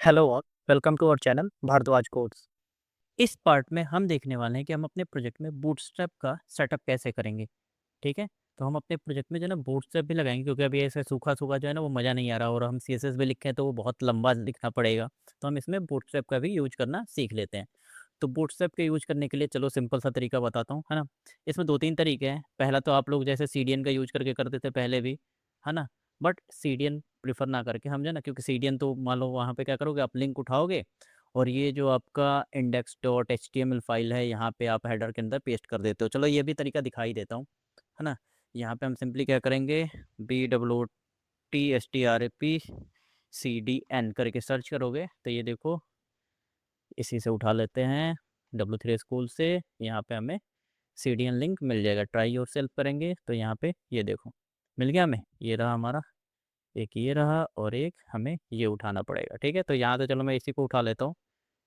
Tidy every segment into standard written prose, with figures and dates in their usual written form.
Hello all, welcome to our channel Bhardwaj codes. इस part में हम देखने वाले हैं कि हम अपने प्रोजेक्ट में बूटस्ट्रैप का सेटअप कैसे करेंगे। ठीक है, तो हम अपने प्रोजेक्ट में जो है ना बूटस्ट्रैप भी लगाएंगे, क्योंकि अभी ऐसे सूखा सूखा जो है ना वो मज़ा नहीं आ रहा, और हम सीएसएस भी लिखें तो वो बहुत लंबा लिखना पड़ेगा। तो हम इसमें बूटस्ट्रैप का भी यूज करना सीख लेते हैं। तो बूटस्ट्रैप के यूज करने के लिए चलो सिंपल सा तरीका बताता हूँ, है ना। इसमें दो तीन तरीके हैं। पहला तो आप लोग जैसे सीडीएन का यूज करके करते थे पहले भी, है ना। बट सीडीएन प्रीफर ना करके हम जो है ना, क्योंकि सीडीएन तो मान लो वहाँ पे क्या करोगे, आप लिंक उठाओगे और ये जो आपका index.html फाइल है यहाँ पे आप हेडर के अंदर पेस्ट कर देते हो। चलो ये भी तरीका दिखाई देता हूँ, है ना। यहाँ पे हम सिंपली क्या करेंगे, BWTSTRAP करके सर्च करोगे तो ये देखो, इसी से उठा लेते हैं W3 स्कूल से। यहाँ पे हमें सीडीएन लिंक मिल जाएगा। ट्राई योर सेल्फ करेंगे तो यहाँ पे ये देखो मिल गया हमें। ये रहा हमारा, एक ये रहा और एक हमें ये उठाना पड़ेगा। ठीक है, तो यहाँ तो चलो मैं इसी को उठा लेता हूँ,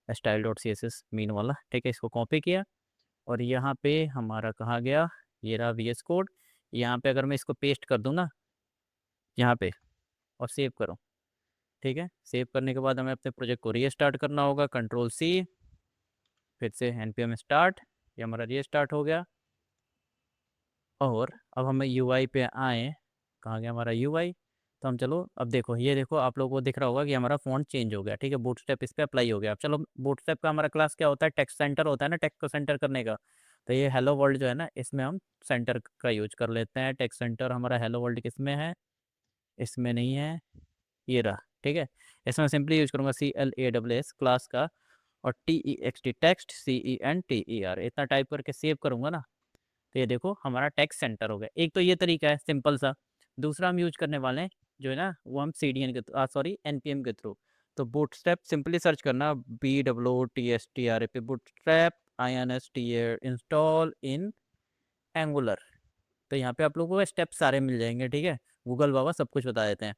style.css मीन वाला। ठीक है, इसको कॉपी किया और यहाँ पे हमारा कहाँ गया, ये रहा VS कोड। यहाँ पे अगर मैं इसको पेस्ट कर दूँ ना यहाँ पे और सेव करूँ, ठीक है, सेव करने के बाद हमें अपने प्रोजेक्ट को रीस्टार्ट करना होगा। Ctrl+C, फिर से npm स्टार्ट, ये हमारा रीस्टार्ट हो गया। और अब हमें यूआई पे आए, कहाँ गया हमारा यूआई। तो हम चलो अब देखो, ये देखो आप लोगों को दिख रहा होगा कि हमारा फ़ॉन्ट चेंज हो गया। ठीक है, बूटस्ट्रैप इस पे अप्लाई हो गया। अब चलो, बूटस्ट्रैप का हमारा क्लास क्या होता है, टेक्स्ट सेंटर होता है ना, टेक्स्ट को सेंटर करने का। तो ये हेलो वर्ल्ड जो है ना, इसमें हम सेंटर का यूज कर लेते हैं। टेक्स्ट सेंटर हमारा हेलो वर्ल्ड किस में है, इसमें नहीं है, ये रहा। ठीक है, इसमें सिंपली यूज करूँगा CLASS क्लास का, और TEXT टेक्स्ट CENTER इतना टाइप करके सेव करूँगा ना, तो ये देखो हमारा टेक्स्ट सेंटर हो गया। एक तो ये तरीका है सिंपल सा। दूसरा हम यूज करने वाले हैं जो है ना, वो हम CDN के सॉरी NPM के थ्रू। तो बूटस्ट्रैप सिंपली सर्च करना, BWTSTRAP बूटस्ट्रैप INSTA इंस्टॉल इन एंगुलर। तो यहाँ पे आप लोगों को स्टेप सारे मिल जाएंगे। ठीक है, गूगल बाबा सब कुछ बता देते हैं।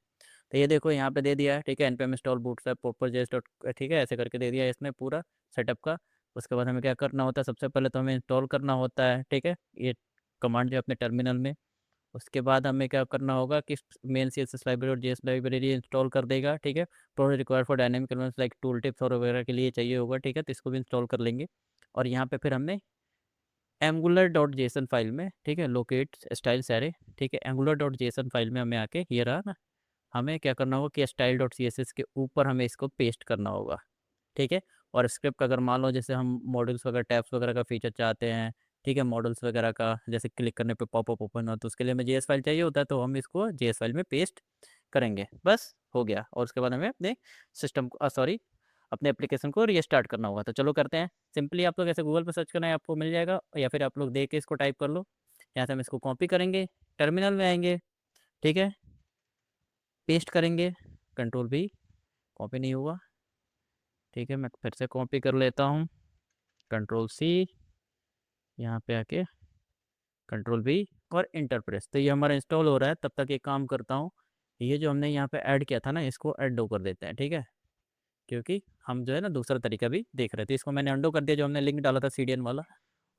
तो ये देखो यहाँ पे दे दिया है। ठीक है, npm इंस्टॉल बूटस्ट्रैप प्रॉपर जेस डॉट, ठीक है, ऐसे करके दे दिया है इसमें पूरा सेटअप का। उसके बाद हमें क्या करना होता है, सबसे पहले तो हमें इंस्टॉल करना होता है। ठीक है, ये कमांड जो है अपने टर्मिनल में। उसके बाद हमें क्या करना होगा कि मेन CSS लाइब्रेरी और JS लाइब्रेरी इंस्टॉल कर देगा। ठीक है, project require for dynamic elements like tool tips और वगैरह के लिए चाहिए होगा। ठीक है, तो इसको भी इंस्टॉल कर लेंगे। और यहाँ पे फिर हमने angular.json फाइल में, ठीक है, लोकेट स्टाइल्स एरे। ठीक है, angular.json फाइल में हमें आके ये रहा ना, हमें क्या करना होगा कि style.css के ऊपर हमें इसको पेस्ट करना होगा। ठीक है, और स्क्रिप्ट अगर मान लो जैसे हम मॉडल्स वगैरह टैब्स वगैरह का फीचर चाहते हैं, ठीक है, मॉडल्स वगैरह का जैसे क्लिक करने पे पॉपअप ओपन हो, तो उसके लिए हमें JS फाइल चाहिए होता है, तो हम इसको JS फाइल में पेस्ट करेंगे। बस हो गया। और उसके बाद हमें अपने सिस्टम को सॉरी अपने एप्लीकेशन को रीस्टार्ट करना होगा। तो चलो करते हैं। सिंपली आप लोग ऐसे गूगल पर सर्च करना है, आपको मिल जाएगा, या फिर आप लोग देख के इसको टाइप कर लो। यहाँ से हम इसको कॉपी करेंगे, टर्मिनल में आएंगे, ठीक है, पेस्ट करेंगे, Ctrl+V, कॉपी नहीं हुआ। ठीक है, मैं फिर से कॉपी कर लेता हूँ, Ctrl+C, यहाँ पे आके Ctrl+V और इंटर प्रेस। तो ये हमारा इंस्टॉल हो रहा है, तब तक एक काम करता हूँ, ये जो हमने यहाँ पे ऐड किया था ना, इसको ऐड कर देते हैं। ठीक है, क्योंकि हम जो है ना दूसरा तरीका भी देख रहे थे। इसको मैंने अंडो कर दिया, जो हमने लिंक डाला था CDN वाला,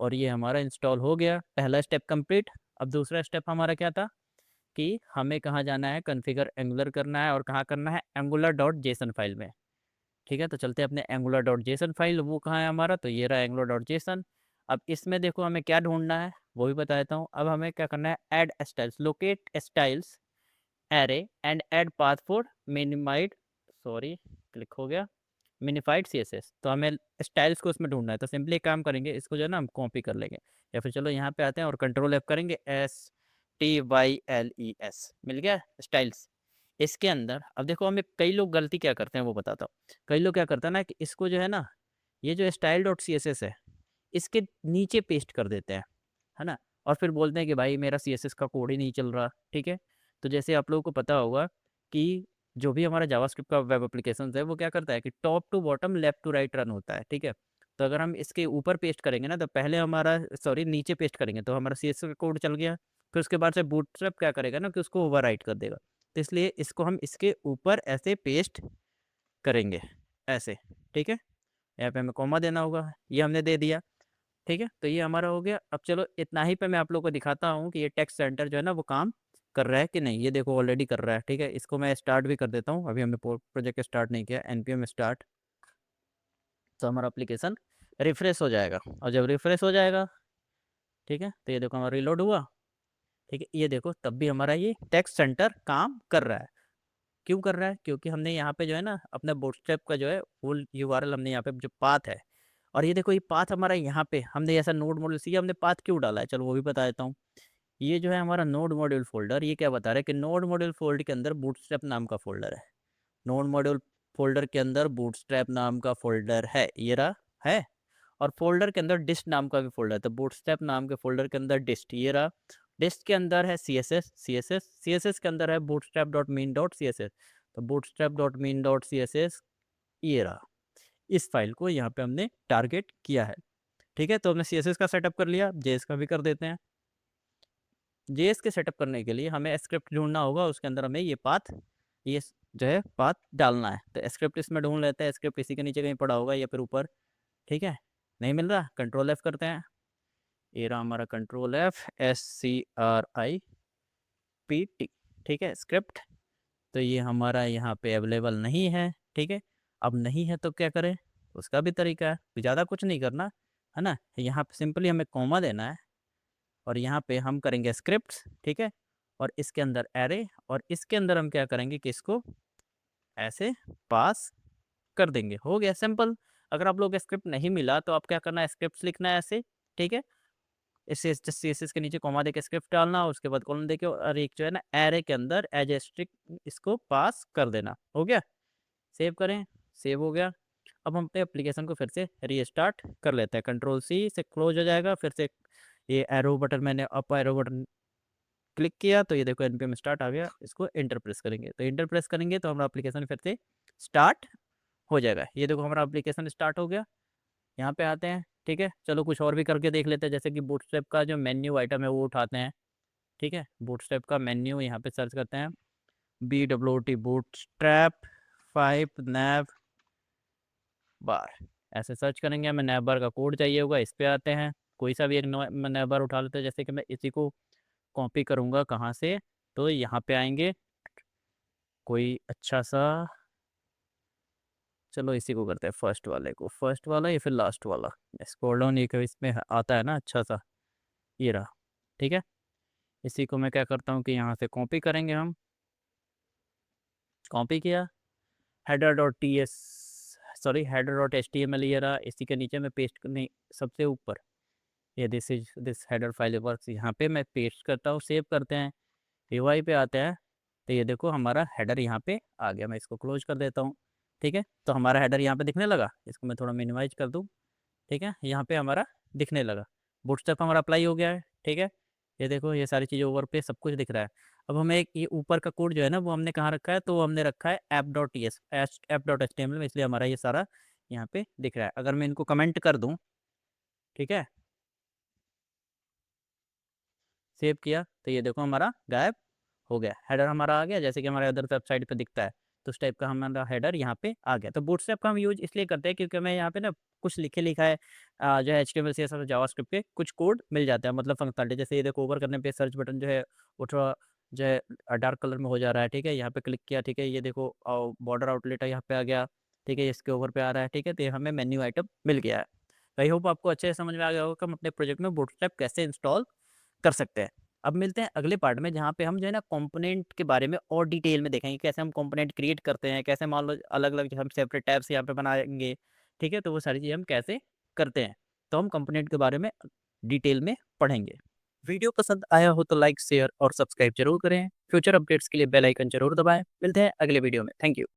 और ये हमारा इंस्टॉल हो गया। पहला स्टेप कंप्लीट। अब दूसरा स्टेप हमारा क्या था कि हमें कहाँ जाना है, कॉन्फ़िगर एंगुलर करना है, और कहाँ करना है, angular.json फाइल में। ठीक है, तो चलते हैं अपने angular.json फाइल। वो कहाँ है हमारा, तो ये रहा angular.json। अब इसमें देखो हमें क्या ढूंढना है, वो भी बता देता हूँ। अब हमें क्या करना है, add styles, locate styles array and add path for minimized, sorry click हो गया, मिनिफाइड CSS। तो हमें स्टाइल्स को उसमें ढूंढना है। तो सिंपली एक काम करेंगे, इसको जो है ना हम कॉपी कर लेंगे, या फिर चलो यहाँ पे आते हैं और Ctrl+F करेंगे, STYLES मिल गया स्टाइल्स। इसके अंदर अब देखो, हमें कई लोग गलती क्या करते हैं वो बताता हूँ। कई लोग क्या करते हैं ना कि इसको जो है ना, ये जो style.css है, इसके नीचे पेस्ट कर देते हैं, है ना। और फिर बोलते हैं कि भाई मेरा CSS का कोड ही नहीं चल रहा। ठीक है, तो जैसे आप लोगों को पता होगा कि जो भी हमारा जावास्क्रिप्ट का वेब एप्लीकेशन है, वो क्या करता है कि top to bottom left to right run होता है। ठीक है, तो अगर हम इसके ऊपर पेस्ट करेंगे ना, तो पहले हमारा सॉरी नीचे पेस्ट करेंगे तो हमारा CSS का कोड चल गया, फिर उसके बाद से बूटस्ट्रैप क्या करेगा ना कि उसको ओवरराइट कर देगा। तो इसलिए इसको हम इसके ऊपर ऐसे पेस्ट करेंगे, ऐसे। ठीक है, यहाँ पे हमें कॉमा देना होगा, ये हमने दे दिया। ठीक है, तो ये हमारा हो गया। अब चलो इतना ही पे मैं आप लोगों को दिखाता हूँ कि ये टेक्स्ट सेंटर जो है ना वो काम कर रहा है कि नहीं, ये देखो ऑलरेडी कर रहा है। ठीक है, इसको मैं स्टार्ट भी कर देता हूँ, अभी हमने प्रोजेक्ट स्टार्ट नहीं किया, npm स्टार्ट, तो हमारा एप्लीकेशन रिफ्रेश हो जाएगा। और जब रिफ्रेश हो जाएगा, ठीक है, तो ये देखो हमारा रिलोड हुआ। ठीक है, ये देखो तब भी हमारा ये टेक्स्ट सेंटर काम कर रहा है। क्यों कर रहा है? क्योंकि हमने यहाँ पे जो है ना अपना बूटस्ट्रैप का जो है फुल यूआरएल हमने यहाँ पे जो पाथ है, और ये देखो ये पाथ हमारा यहाँ पे हमने ऐसा नोड मॉड्यूल सी हमने पाथ क्यों डाला है, चलो वो भी बता देता हूँ। ये जो है हमारा नोड मॉड्यूल फोल्डर, ये क्या बता रहा है कि नोड मॉड्यूल फोल्डर के अंदर बूटस्ट्रैप नाम का फोल्डर है। नोड मॉड्यूल फोल्डर के अंदर बूटस्ट्रैप नाम का फोल्डर है, ये रहा है। और फोल्डर के अंदर डिस्ट नाम का भी फोल्डर है, तो बूटस्ट्रैप नाम के फोल्डर के अंदर डिस्ट, ये रहा। डिस्ट के अंदर है CSS के अंदर है bootstrap.min.css, तो bootstrap.min.css ये रहा। इस फाइल को यहाँ पे हमने टारगेट किया है। ठीक है, तो हमने CSS का सेटअप कर लिया, JS का भी कर देते हैं। JS के सेटअप करने के लिए हमें स्क्रिप्ट ढूंढना होगा, उसके अंदर हमें ये पाथ, ये जो है पाथ डालना है। तो स्क्रिप्ट इसमें ढूंढ लेते हैं, स्क्रिप्ट इसी के नीचे कहीं पड़ा होगा या फिर ऊपर। ठीक है, नहीं मिल रहा, Ctrl F करते हैं, ये रहा हमारा Ctrl F SCRIPT। ठीक है, स्क्रिप्ट, तो ये हमारा यहाँ पे अवेलेबल नहीं है। ठीक है, अब नहीं है तो क्या करें, उसका भी तरीका है, ज़्यादा कुछ नहीं करना है ना। यहाँ पे सिंपली हमें कॉमा देना है, और यहाँ पे हम करेंगे स्क्रिप्ट्स। ठीक है, और इसके अंदर एरे, और इसके अंदर हम क्या करेंगे कि इसको ऐसे पास कर देंगे, हो गया सिंपल। अगर आप लोग स्क्रिप्ट नहीं मिला तो आप क्या करना है, स्क्रिप्ट लिखना है ऐसे। ठीक है, इससे CSS के नीचे कॉमा देके स्क्रिप्ट डालना, उसके बाद कॉलम देके, और एक जो है ना एरे के अंदर एज ए स्ट्रिंग इसको पास कर देना, हो गया। सेव करें, सेव हो गया। अब हम अपने एप्लीकेशन को फिर से रीस्टार्ट कर लेते हैं, Ctrl+C से क्लोज हो जाएगा। फिर से ये एरो बटन, मैंने अप एरो बटन क्लिक किया, तो ये देखो npm स्टार्ट आ गया। इसको एंटर प्रेस करेंगे, तो एंटर प्रेस करेंगे तो हमारा एप्लीकेशन फिर से स्टार्ट हो जाएगा। ये देखो हमारा एप्लीकेशन स्टार्ट हो गया। यहाँ पे आते हैं। ठीक है, चलो कुछ और भी करके देख लेते हैं, जैसे कि बूटस्ट्रैप का जो मेन्यू आइटम है वो उठाते हैं। ठीक है, बूटस्ट्रैप का मेन्यू यहाँ पे सर्च करते हैं, BWT बूटस्ट्रैप 5 nav बार, ऐसे सर्च करेंगे। हमें nav बार का कोड चाहिए होगा, इस पर आते हैं, कोई सा भी एक nav बार उठा लेते हैं। जैसे कि मैं इसी को कॉपी करूँगा, कहाँ से, तो यहाँ पे आएंगे, कोई अच्छा सा, चलो इसी को करते हैं, फर्स्ट वाले को, फर्स्ट वाला या फिर लास्ट वाला, स्क्रॉल डाउन, ये इसमें आता है ना अच्छा सा, ये रहा। ठीक है, इसी को मैं क्या करता हूँ कि यहाँ से कॉपी करेंगे हम, कॉपी किया, header.ts सॉरी header.html ये रहा। इसी के नीचे मैं पेस्ट करने सबसे ऊपर, ये दिस हेडर फाइल वर्क्स, यहाँ पे मैं पेस्ट करता हूँ, सेव करते हैं, UI पे आते हैं, तो ये देखो हमारा हेडर यहाँ पे आ गया। मैं इसको क्लोज कर देता हूँ। ठीक है, तो हमारा हेडर यहाँ पे दिखने लगा, इसको मैं थोड़ा मिनिमाइज कर दूँ। ठीक है, यहाँ पे हमारा दिखने लगा, बूटस्ट्रैप हमारा अप्लाई हो गया है। ठीक है, ये देखो ये सारी चीज़ें ओवर पे सब कुछ दिख रहा है। अब हमें एक ये ऊपर का कोड जो है ना वो हमने कहाँ रखा है, तो वो हमने रखा है app.html में, इसलिए हमारा ये सारा यहाँ पे दिख रहा है। अगर मैं इनको कमेंट कर दूँ, ठीक है, सेव किया, तो ये देखो हमारा गायब हो गया, हेडर हमारा आ गया, जैसे कि हमारे अदर वेबसाइट पे दिखता है, तो उस टाइप का हमारा हेडर यहाँ पे आ गया। तो बूटस्ट्रैप का हम यूज इसलिए करते हैं क्योंकि हमें यहाँ पे ना कुछ लिखा है, जो है HTML CSS और जावास्क्रिप्ट के कुछ कोड मिल जाता है, मतलब फंक्शनलिटी। जैसे ये देखो ओवर करने पे सर्च बटन जो है वो थोड़ा जो है डार्क कलर में हो जा रहा है। ठीक है, यहाँ पे क्लिक किया, ठीक है, ये देखो बॉर्डर आउटलेट यहाँ पे आ गया। ठीक है, इसके ऊपर पे आ रहा है। ठीक है, तो ये हमें मेन्यू आइटम मिल गया है। आई होप आपको अच्छे से समझ में आ गया होगा कि हम अपने प्रोजेक्ट में बूटस्ट्रैप कैसे इंस्टॉल कर सकते हैं। अब मिलते हैं अगले पार्ट में, जहाँ पे हम जो है ना कंपोनेंट के बारे में और डिटेल में देखेंगे, कैसे हम कंपोनेंट क्रिएट करते हैं, कैसे मान लो अलग अलग हम सेपरेट टैब्स यहाँ पे बनाएंगे। ठीक है, तो वो सारी चीज़ें हम कैसे करते हैं, तो हम कंपोनेंट के बारे में डिटेल में पढ़ेंगे। वीडियो पसंद आया हो तो लाइक शेयर और सब्सक्राइब जरूर करें। फ्यूचर अपडेट्स के लिए बेल आइकन जरूर दबाएं। मिलते हैं अगले वीडियो में, थैंक यू।